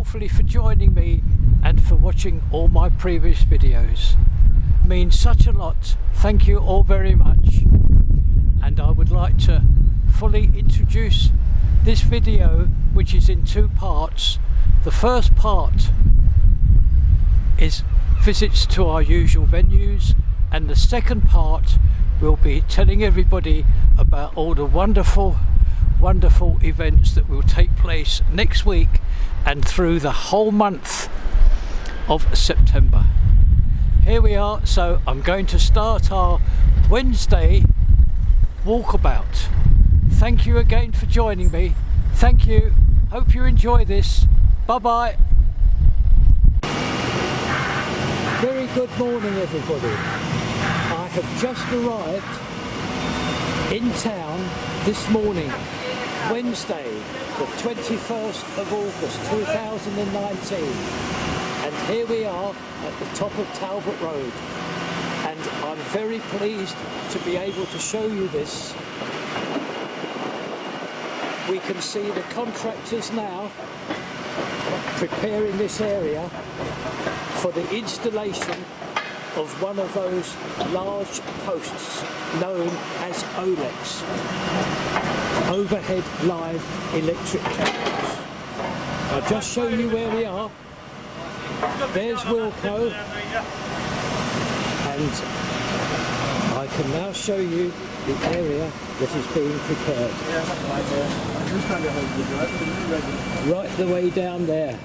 awfully for joining me and for watching all my previous videos. It means such a lot. Thank you all very much. And I would like to fully introduce this video, which is in two parts. The first part is visits to our usual venues, and the second part will be telling everybody about all the wonderful events that will take place next week and through the whole month of September. Here we are, so I'm going to start our Wednesday walkabout. Thank you again for joining me. Thank you. Hope you enjoy this. Bye bye. Very good morning, everybody. I have just arrived in town this morning, Wednesday, the 21st of August 2019, and here we are at the top of Talbot Road, and I'm very pleased to be able to show you this. We can see the contractors now preparing this area for the installation of one of those large posts known as OLECs, overhead live electric cables. I'll just show you where we are. There's Wilco, and I can now show you the area that is being prepared. Right the way down there.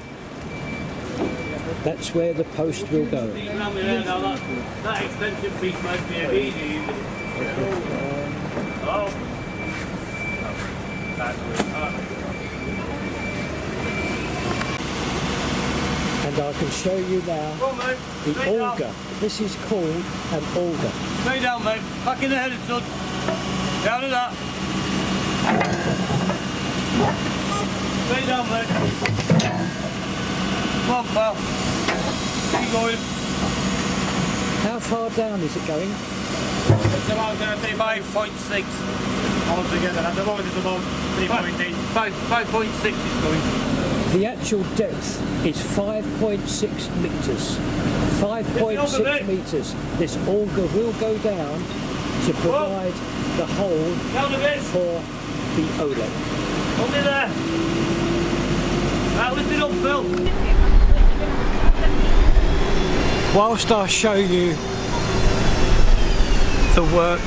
That's where the post will go. That expensive piece might be a easy. And I can show you now the auger. This is called an auger. Straight down, mate. Back in the head, son. Down to that. Straight down, mate. Come on, pal. Keep going. How far down is it going? It's about 5.6 altogether. At the moment it's about 3.8. 5.6 is going. The actual depth is 5.6 metres. 5.6 metres. This auger will go down to provide the hole for the OLEC. Hold it there. Right, lift it up, Phil. Whilst I show you the work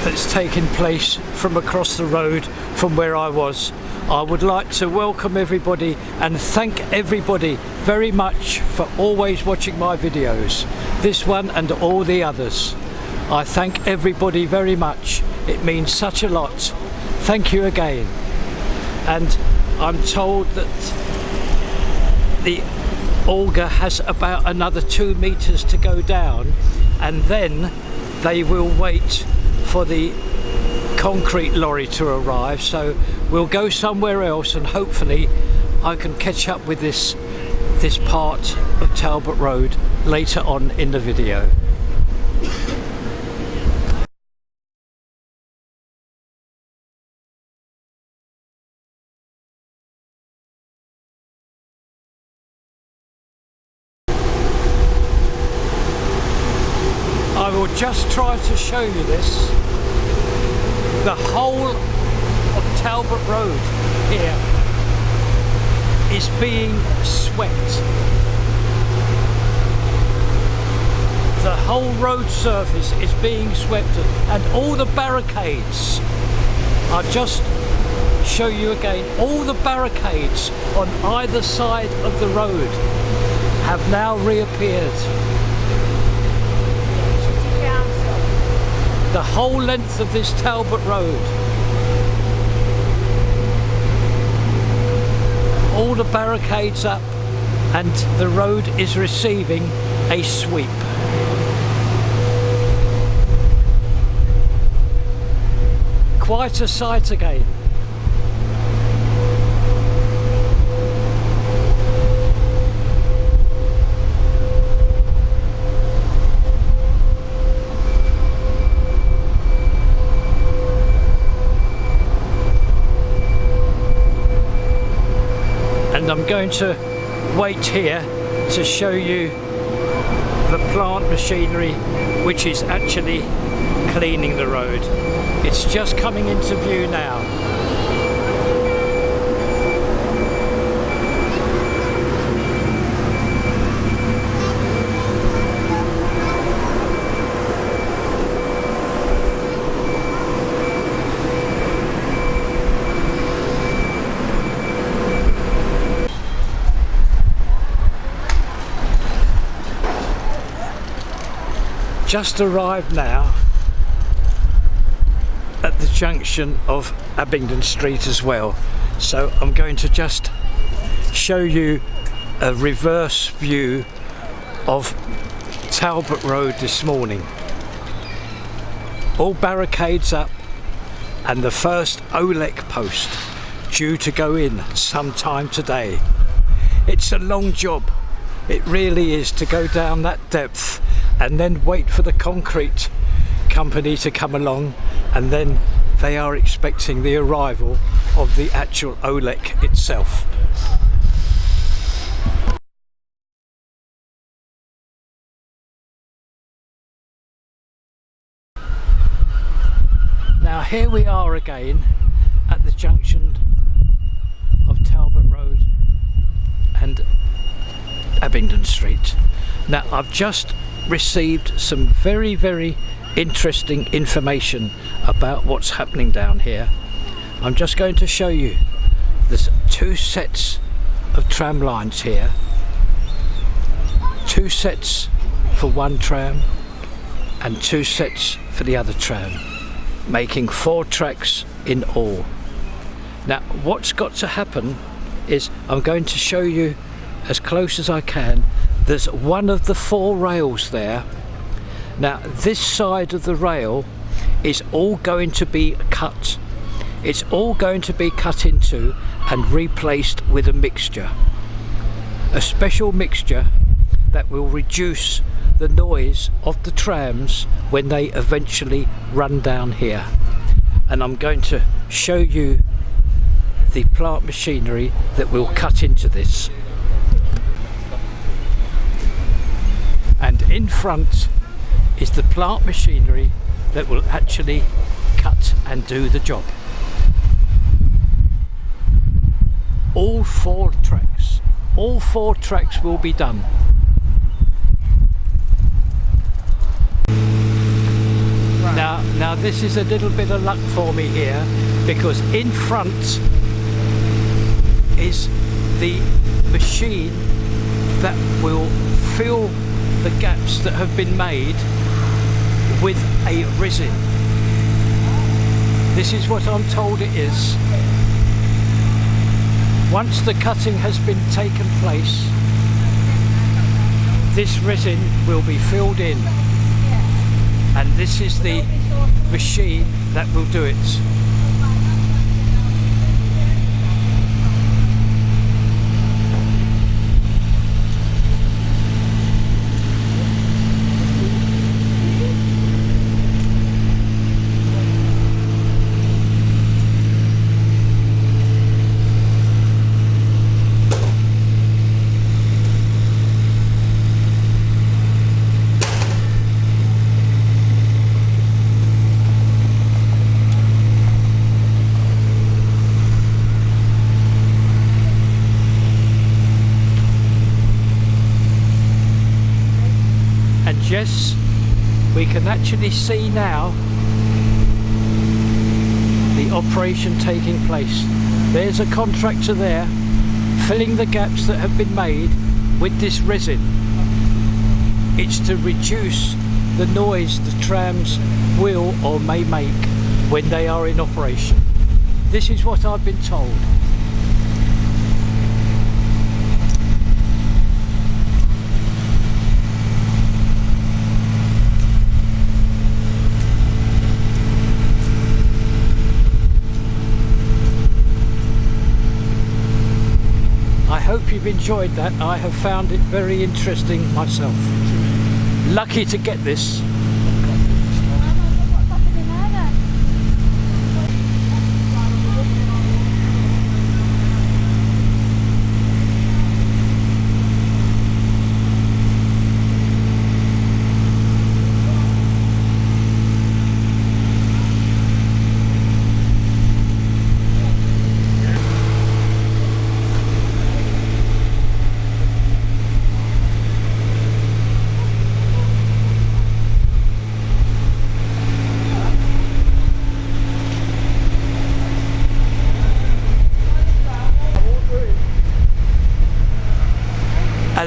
that's taken place from across the road from where I was, I would like to welcome everybody and thank everybody very much for always watching my videos, this one and all the others. I thank everybody very much. It means such a lot. Thank you again. And I'm told that the auger has about another 2 metres to go down, and then they will wait for the concrete lorry to arrive, so we'll go somewhere else and hopefully I can catch up with this part of Talbot Road later on in the video. I will just try to show you this. The whole of Talbot Road here is being swept. The whole road surface is being swept, and all the barricades, I'll just show you again, all the barricades on either side of the road have now reappeared. The whole length of this Talbot Road. All the barricades up, and the road is receiving a sweep. Quite a sight again. And I'm going to wait here to show you the plant machinery which is actually cleaning the road. It's just coming into view now. Just arrived now at the junction of Abingdon Street as well, so I'm going to just show you a reverse view of Talbot Road this morning. All barricades up and the first OLEC post due to go in sometime today. It's a long job, it really is, to go down that depth and then wait for the concrete company to come along, and then they are expecting the arrival of the actual OLEC itself. Now here we are again at the junction of Talbot Road and Abingdon Street. Now I've just received some very interesting information about what's happening down here. I'm just going to show you. There's two sets of tram lines here, two sets for one tram and two sets for the other tram, making 4 tracks in all. Now what's got to happen is, I'm going to show you as close as I can. There's one of the 4 rails there. Now this side of the rail is all going to be cut. It's all going to be cut into and replaced with a mixture. A special mixture that will reduce the noise of the trams when they eventually run down here. And I'm going to show you the plant machinery that will cut into this. And in front is the plant machinery that will actually cut and do the job. All 4 tracks. All 4 tracks will be done. Now this is a little bit of luck for me here, because in front is the machine that will fill the gaps that have been made with a resin. This is what I'm told it is. Once the cutting has been taken place, this resin will be filled in, and this is the machine that will do it. Yes, we can actually see now the operation taking place. There's a contractor there filling the gaps that have been made with this resin. It's to reduce the noise the trams will or may make when they are in operation. This is what I've been told. I hope you've enjoyed that. I have found it very interesting myself. Lucky to get this.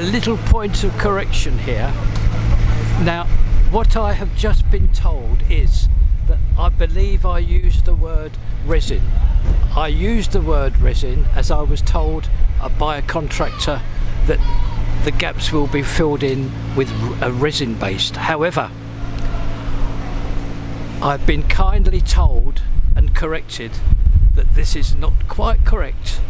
little point of correction here. Now, what I have just been told is that I believe I used the word resin. I used the word resin as I was told by a contractor that the gaps will be filled in with a resin based. However, I've been kindly told and corrected that this is not quite correct.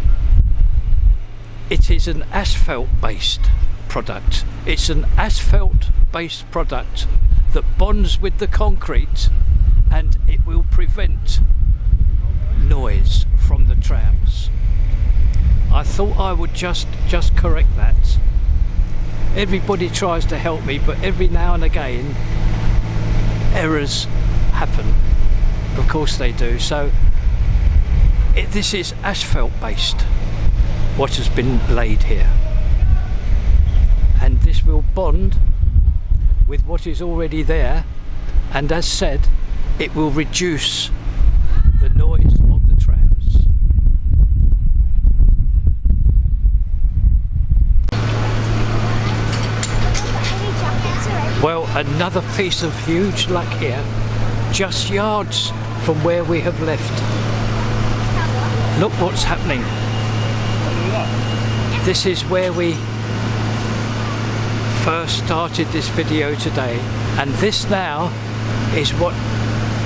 It is an asphalt based product. It's an asphalt based product that bonds with the concrete, and it will prevent noise from the trams. I thought I would just correct that. Everybody tries to help me, but every now and again errors happen. Of course they do. So this is asphalt based, what has been laid here, and this will bond with what is already there, and as said, it will reduce the noise of the trams. Well, another piece of huge luck here, just yards from where we have left. Look what's happening. This is where we first started this video today, and this now is what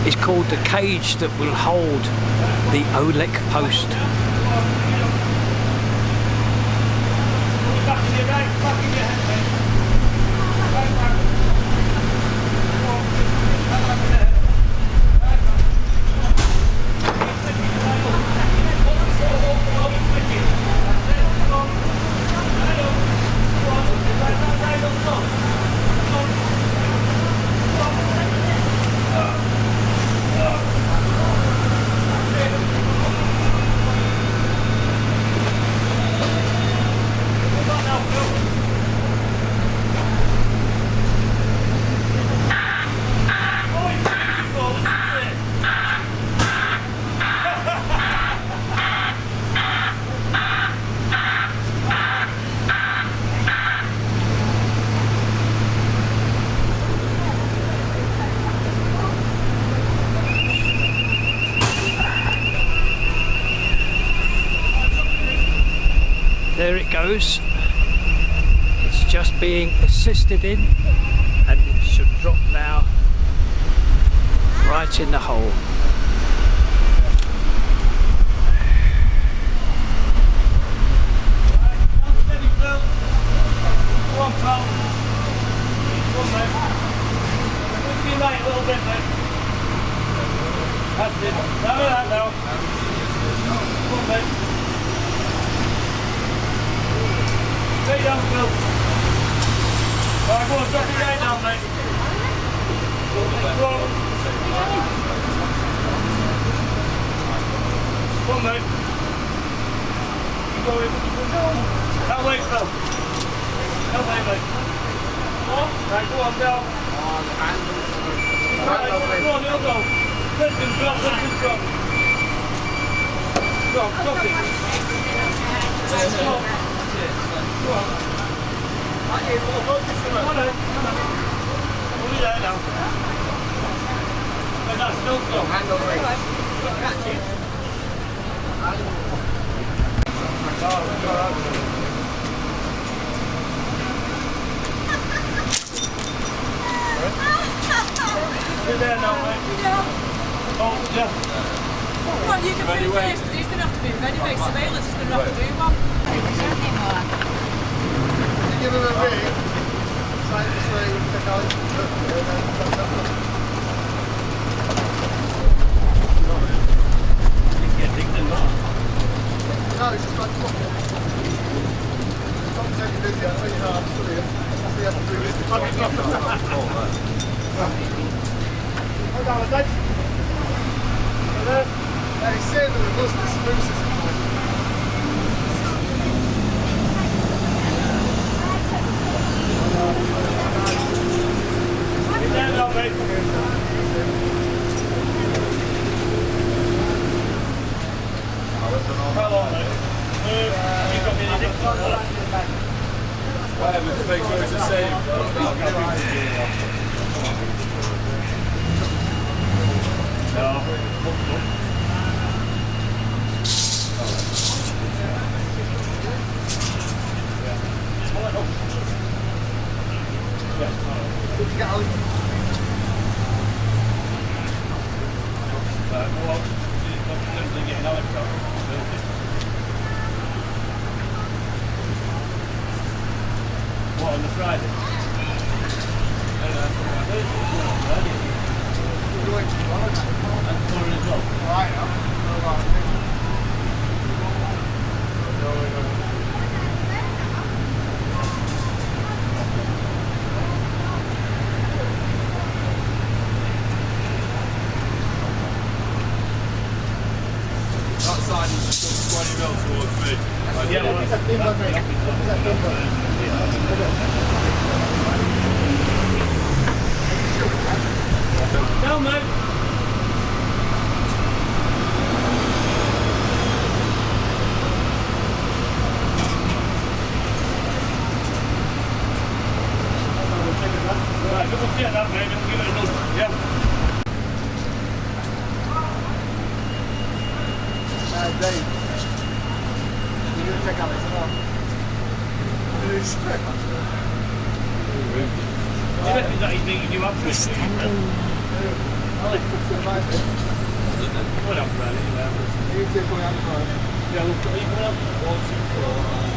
is called the cage that will hold the OLEC post. There it goes. It's just being assisted in, and it should drop now right in the hole. Stay down, Phil. Alright, go on, drop your right down, mate. Go on. Go on, mate. Keep going. That way, Phil. That way, mate. Right, go on, down. Right, go on, he'll go. Let him drop, let him drop. Drop, drop it. Drop. Go on. Come on. Only there now. But that's still slow. Hand over it. Catch it. You're there now, mate. Oh, yeah. Well, you can prove this, because he's going to have to be ready for surveillance, he's going to have to do one. Give him a ring, try to say we pick out no, it's just like don't take it easy, I know you're hard, brilliant. That's the other thing. Hold on, Dad. Yeah, he's saying that the bus is spruces. What, on the Friday? That side is just 20 mil towards me. Yeah, well, no, mate. Right, we'll get that, mate, and give it a look. Yeah. Dave, you're going to take Alex as well? Do you reckon that he's making you up for it? What up, Brad? You two going out the front. Yeah, we'll put you up. 1, 2, 4.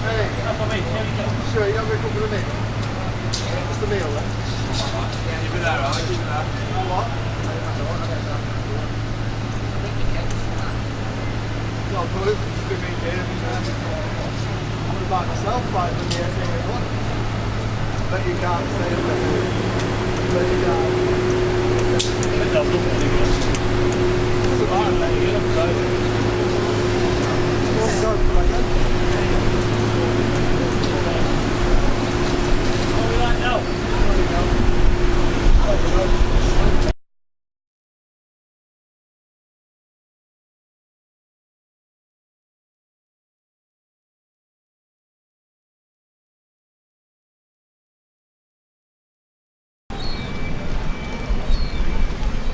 Hey, That's what I mean. Here we go. sure, you have a couple of minutes. Just a meal then. Keep it there, right? Keep it there. You know what? Not good. It's been me here. I'm going to buy myself right from the 18 o'clock. Bet you can't stay up there. Bet you can't. Doesn't matter, mate. You don't know. Won't go for my gun. What we like now?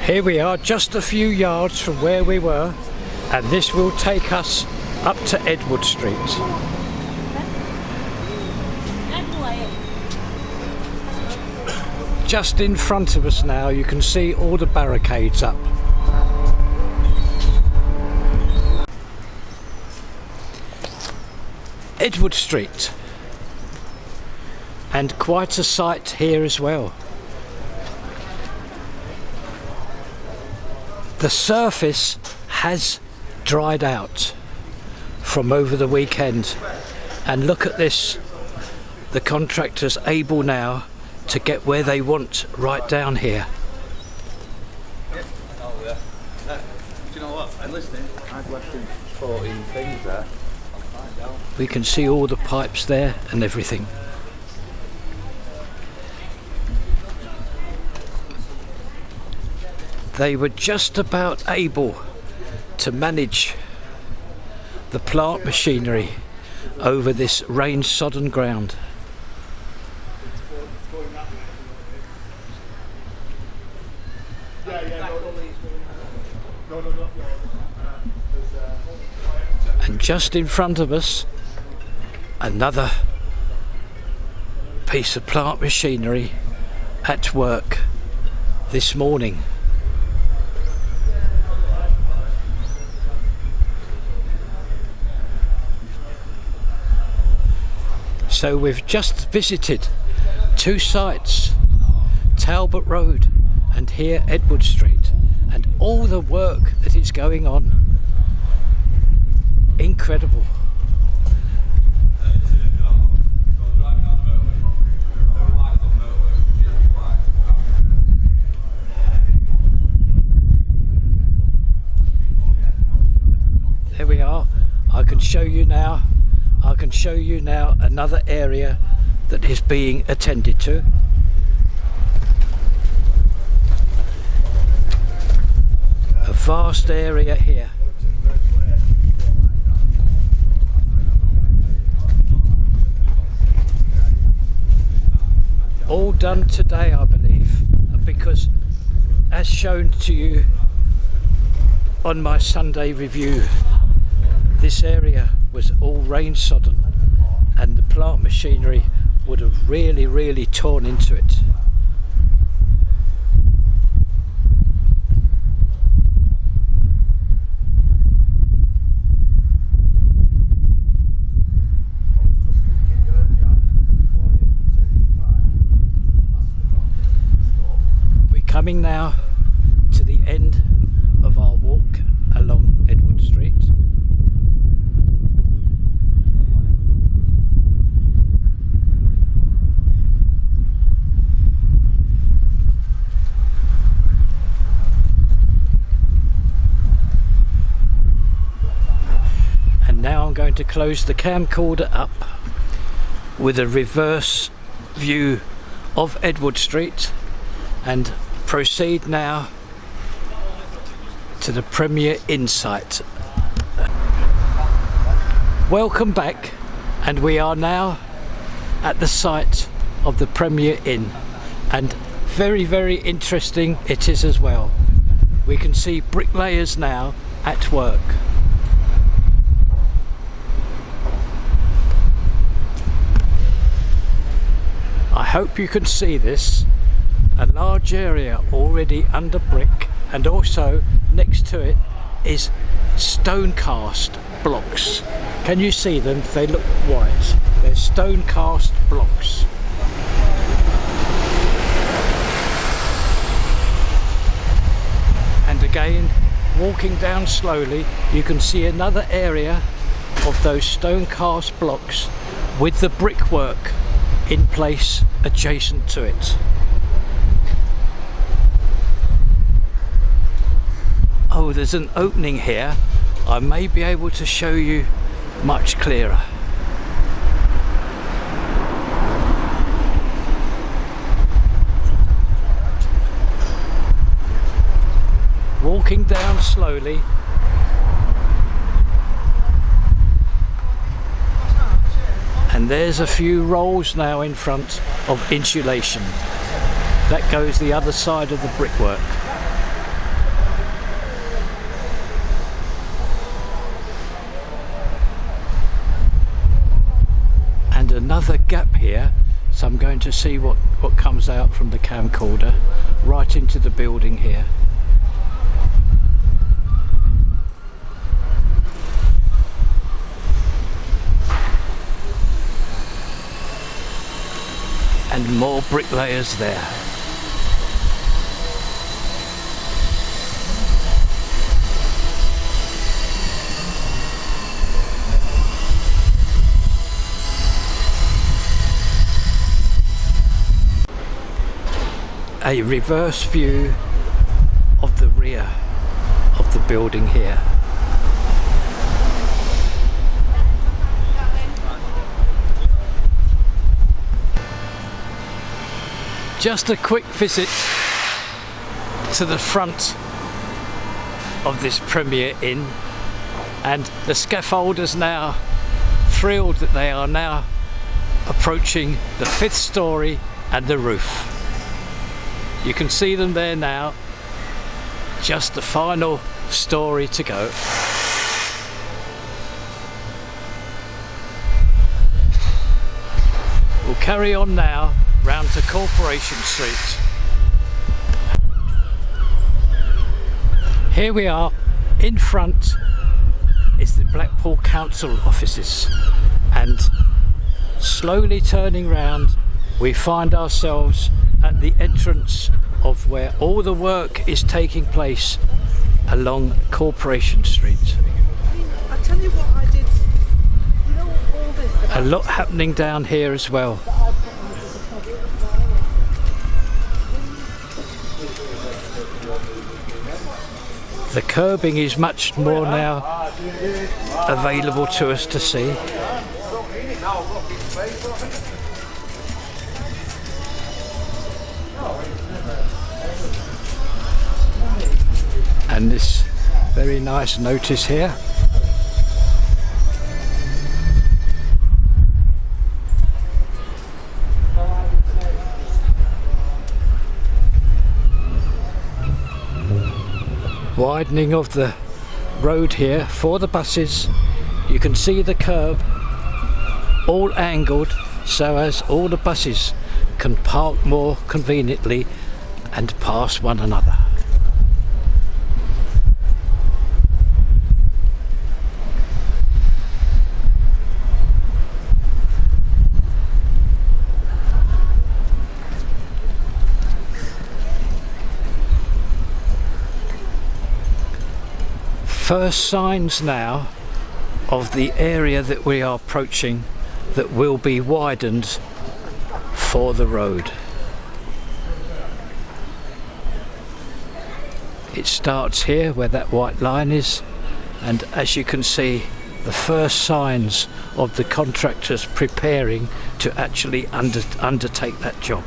Here we are, just a few yards from where we were, and this will take us up to Edward Street. Just in front of us now, you can see all the barricades up. Edward Street, and quite a sight here as well. The surface has dried out from over the weekend, and look at this, the contractor's able now to get where they want right down here. Oh, yeah. Do you know what? I'm listening. I've left him 14 things there. I'll find out. We can see all the pipes there and everything. They were just about able to manage the plant machinery over this rain-sodden ground. And just in front of us, another piece of plant machinery at work this morning. So we've just visited two sites, Talbot Road and here Edward Street, and all the work that is going on. Incredible. There we are. I can show you now another area that is being attended to. A vast area here. all done today, I believe, because as shown to you on my Sunday review, this area was all rain sodden and the plant machinery would have really torn into it. We're coming now to the end of our walk along Edward Street. And now I'm going to close the camcorder up with a reverse view of Edward Street and proceed now to the Premier Inn site. Welcome back, and we are now at the site of the Premier Inn, and very interesting it is as well. We can see bricklayers now at work. I hope you can see this. A large area already under brick, and also next to it is stone cast blocks. Can you see them? They look white. They're stone cast blocks. And again, walking down slowly, you can see another area of those stone cast blocks with the brickwork in place adjacent to it. Oh, there's an opening here. I may be able to show you much clearer. Walking down slowly. And there's a few rolls now in front of insulation. That goes the other side of the brickwork. And another gap here, so I'm going to see what comes out from the camcorder right into the building here. And more bricklayers there. A reverse view of the rear of the building here. Just a quick visit to the front of this Premier Inn, and the scaffolders now thrilled that they are now approaching the 5th story and the roof. You can see them there now, just the final story to go. We'll carry on now round to Corporation Street. Here we are, in front is the Blackpool Council offices, and slowly turning round we find ourselves at the entrance of where all the work is taking place along Corporation Street. I tell you what I did. You know all this. A lot happening down here as well. The curbing is much more now available to us to see. And this very nice notice here. widening of the road here for the buses. You can see the curb all angled so as all the buses can park more conveniently and pass one another. First signs now of the area that we are approaching that will be widened for the road. It starts here where that white line is, and as you can see, the first signs of the contractors preparing to actually undertake that job.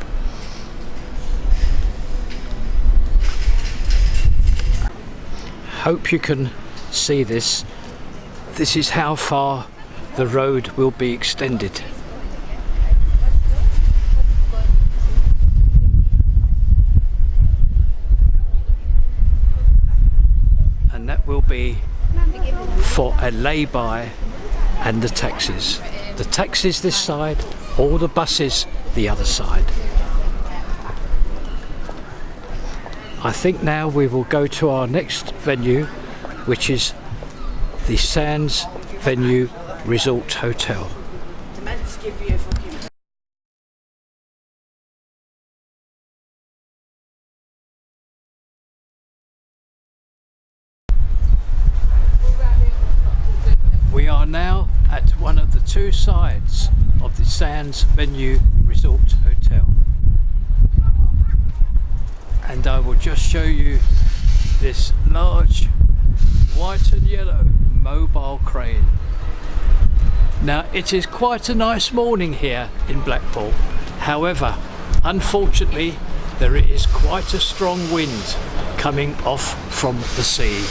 Hope you can see this. This is how far the road will be extended. And that will be for a lay-by and the taxis. The taxis this side, all the buses the other side. I think now we will go to our next venue, which is the Sands Venue Resort Hotel. We are now at one of the two sides of the Sands Venue Resort Hotel, and I will just show you this large white and yellow mobile crane. Now, it is quite a nice morning here in Blackpool. However, unfortunately, there is quite a strong wind coming off from the sea.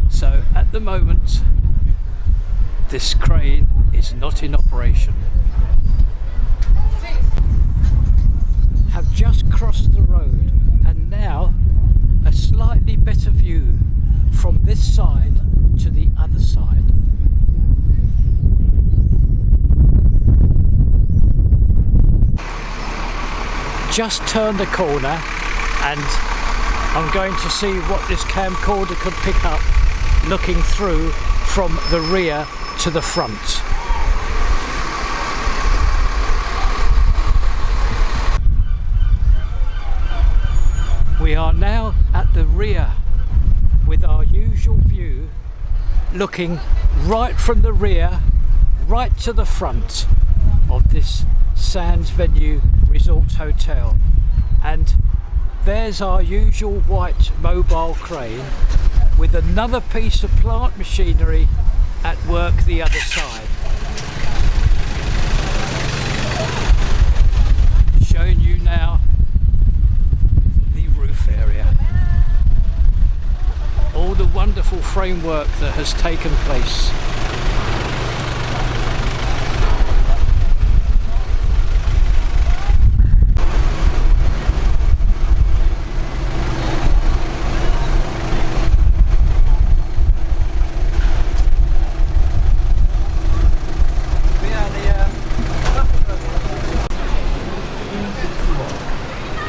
So at the moment, this crane is not in operation. Have just crossed the road, and now a slightly better view from this side to the other side. Just turned the corner and I'm going to see what this camcorder can pick up looking through from the rear to the front. We are now at the rear with our usual view, looking right from the rear right to the front of this Sands Venue Resort Hotel, and there's our usual white mobile crane with another piece of plant machinery at work the other side. Showing you now the roof area. All the wonderful framework that has taken place.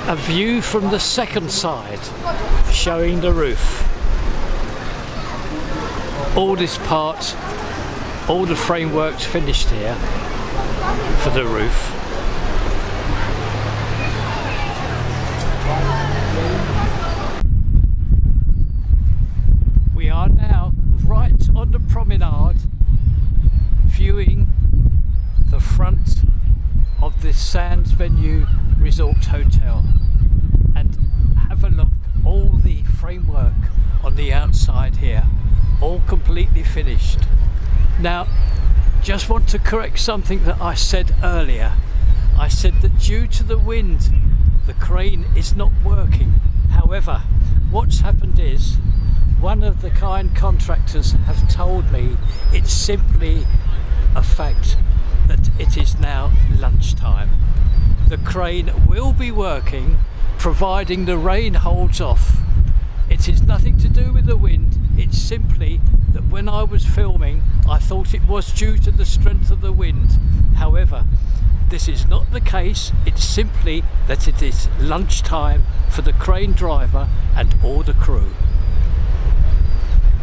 A view from the second side, showing the roof. All this part, all the framework's finished here for the roof. We are now right on the promenade, viewing the front of this Sands Venue Resort Hotel, and have a look, all the framework on the outside here, all completely finished. Now, just want to correct something that I said earlier. I said that due to the wind, the crane is not working. However, what's happened is one of the kind contractors have told me it's simply a fact that it is now lunchtime. The crane will be working providing the rain holds off. It It is nothing to do with the wind, it's simply that when I was filming I thought it was due to the strength of the wind. However, this is not the case, it's simply that it is lunchtime for the crane driver and all the crew.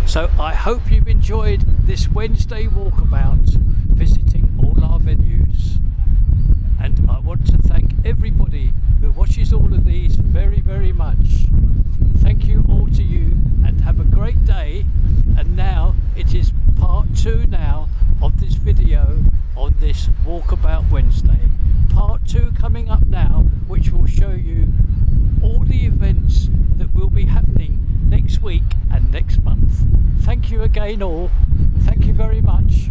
So I hope you've enjoyed this Wednesday walkabout visiting all our venues. And I want to thank everybody who watches all of these very, very much. Thank you all to you and have a great day. And now it is part 2 now of this video on this Walkabout Wednesday. Part 2 coming up now, which will show you all the events that will be happening next week and next month. Thank you again all. Thank you very much.